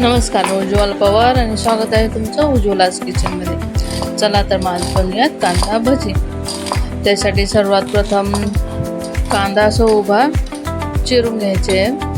नमस्कार, मी उज्ज्वल पवार आणि स्वागत आहे तुमचं उज्ज्वलाच किचनमध्ये. चला तर मग आज बनवूयात कांदा भजी. त्यासाठी सर्वात प्रथम कांदा असा उभा चिरून घ्यायचे आहे.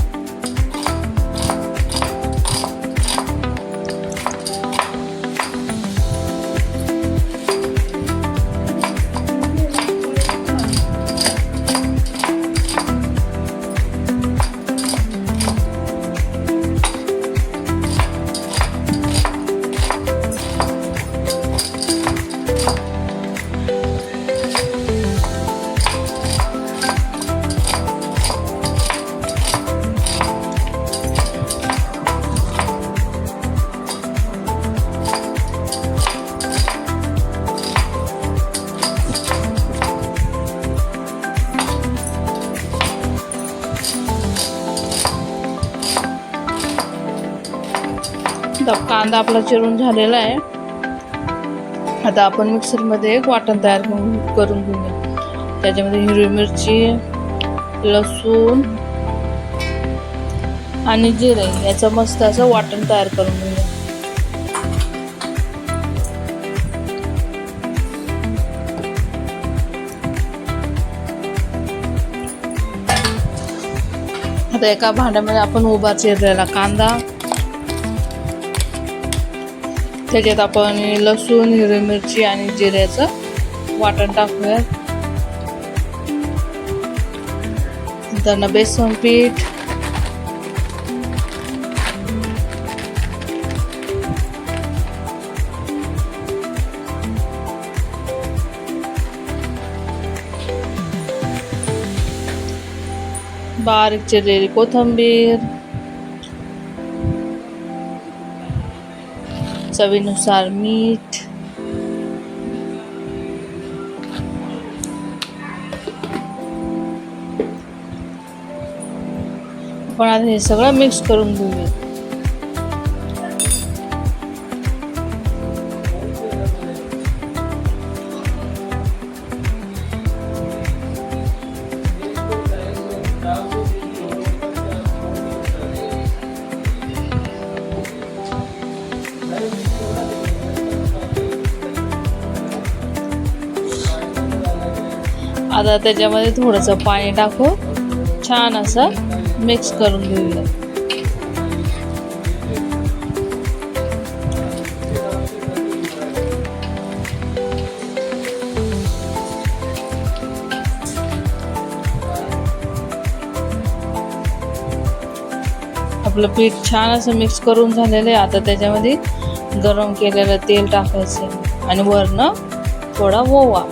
कांदा आपला चिरून झालेला आहे. आता आपण मिक्सरमध्ये एक वाटण तयार करून घेऊया. त्याच्यामध्ये हिरवी मिरची, लसूण आणि जिरे याचं मस्त असं वाटण तयार करून घेऊया. आता एका भांड्यामध्ये आपण उभा चिरलेला कांदा, त्याच्यात आपण लसूण, हिरवी मिरची आणि जिऱ्याचं वाटण टाकूया. नंतर बेसन पीठ, बारीक चिरलेली कोथिंबीर, चवीनुसार मीठ, आपण आता हे सगळं मिक्स करून घेऊया. आता त्याच्यामध्ये थोडंसं पाणी टाकू, छान असं मिक्स करून घेऊया. आपलं पीठ छान असं मिक्स करून झालेलं आहे. आता त्याच्यामध्ये गरम केलेलं तेल टाकायचं आणि वरनं थोडा ओवा.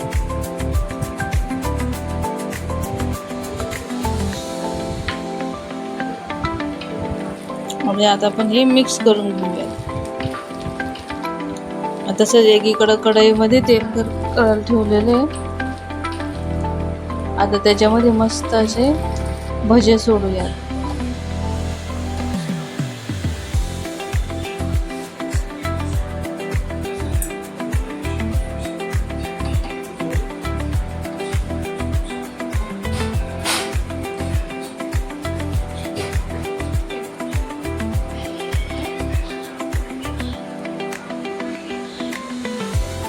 म्हणजे आता आपण हे मिक्स करून घेऊया. तसंच एकीकडं कढईमध्ये तेल करायला ठेवलेले. आता त्याच्यामध्ये मस्त असे भजे सोडूया.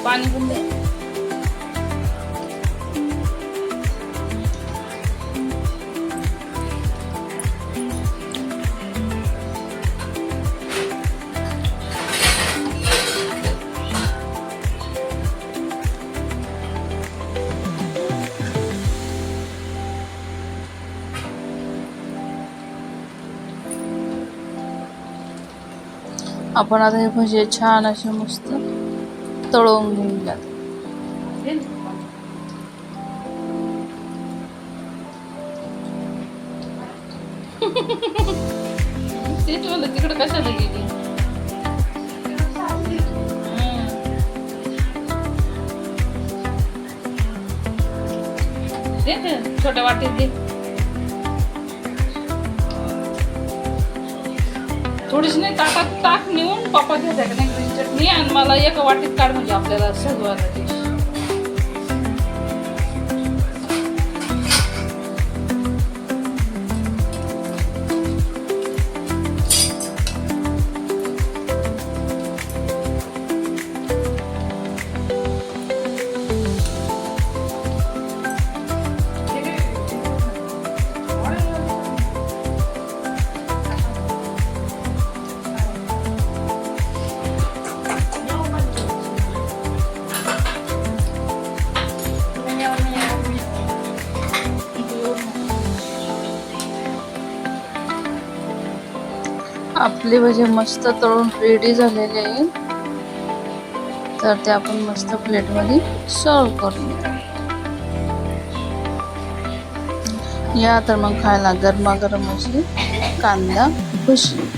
पाणी पण दे. आपण आता हे भजे छान असे मस्त तळून घेऊयात. तेच म्हणलं तिकडे कशाला गेली. छोट्या वाटीत दे. थोडीशी नाही ताटात टाक नेऊन. पप्पा घ्यायचा का नाही चटणी आणि मला एका वाटीत काढ म्हणजे आपल्याला सजवायला डिश. आपली भजी मस्त तळून रेडी झालेली आहे. तर ते आपण मस्त प्लेटमध्ये सर्व करून या तर मग खायला गरमागरम अशी कांदा भजी.